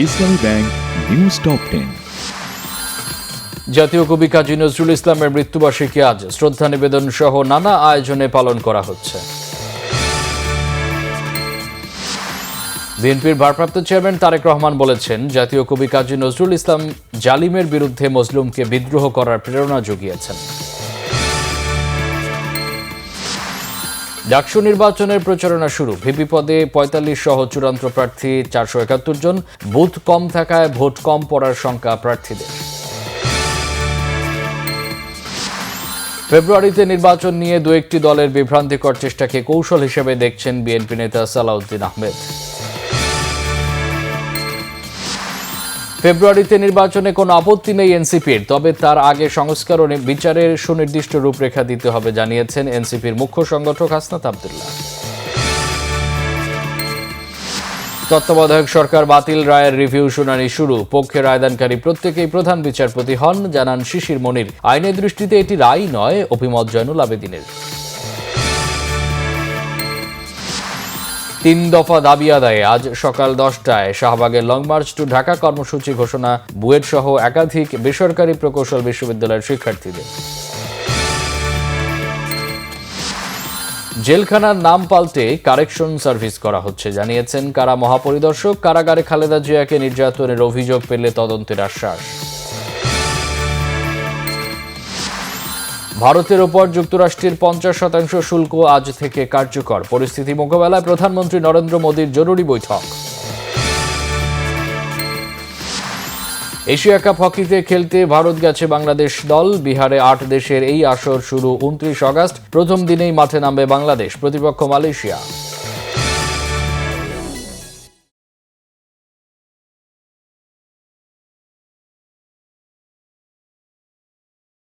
ইসলামী bank news top 10। জাতীয় কবি কাজী নজরুল ইসলামের মৃত্যুবার্ষিকী আজ শ্রদ্ধা নিবেদন সহ নানা আয়োজনে পালন করা হচ্ছে। বিএনপির ভারপ্রাপ্ত চেয়ারম্যান তারেক রহমান বলেছেন, জাতীয় কবি কাজী নজরুল ইসলাম জালিমের বিরুদ্ধে মজলুমকে বিদ্রোহ করার প্রেরণা জুগিয়েছেন। ডাকসু নির্বাচনের প্রচারণা শুরু। ভিপি পদে ৪৫ সহ চূড়ান্ত প্রার্থী ৪৭১ জন। বুথ কম থাকায় ভোট কম পড়ার শঙ্কা প্রার্থীদের। ফেব্রুয়ারিতে নির্বাচন নিয়ে দু একটি দলের বিভ্রান্তিকর চেষ্টাকে কৌশল হিসেবে দেখছেন বিএনপি নেতা সালাউদ্দিন আহমেদ। ফেব্রুয়ারিতে নির্বাচনে কোনো আপত্তি নেই এনসিপির, তবে তার আগে সংস্কার ও বিচারের সুনির্দিষ্ট রূপরেখা দিতে হবে জানিয়েছেন এনসিপির মুখ্য সংগঠক হাসনাত আব্দুল্লাহ। তত্ত্বাবধায়ক সরকার বাতিল রায়ের রিভিউ শুনানি শুরু। পক্ষে রায়দানকারী প্রত্যেকেই প্রধান বিচারপতি হন, জানান শিশির মনির। আইনের দৃষ্টিতে এটি রায় নয়, অভিমত জয়নুল আবেদিনের। ৩ দফা দাবি আদায়ে আজ সকাল 10টায় শাহবাগের লং মার্চ টু ঢাকা কর্মসূচি ঘোষণা বুয়েট সহ একাধিক বেসরকারি প্রকৌশল বিশ্ববিদ্যালয়ের শিক্ষার্থীদের। জেলখানার নাম পাল্টে কারেকশন সার্ভিস করা হচ্ছে জানিয়েছেন কারা মহাপরিদর্শক। কারাগারে খালেদা জিয়াকে নির্যাতনের অভিযোগ পেলে তদন্তের আশ্বাস। ভারতের ওপর যুক্তরাষ্ট্রের ৫০% শুল্ক আজ থেকে কার্যকর। পরিস্থিতি মোকাবেলায় প্রধানমন্ত্রী নরেন্দ্র মোদীর জরুরি বৈঠক। এশিয়া কাপ হকিতে খেলতে ভারত গেছে বাংলাদেশ দল। বিহারে ৮ দেশের এই আসর শুরু ২৯ আগস্ট। প্রথম দিনেই মাঠে নামবে বাংলাদেশ, প্রতিপক্ষ মালয়েশিয়া।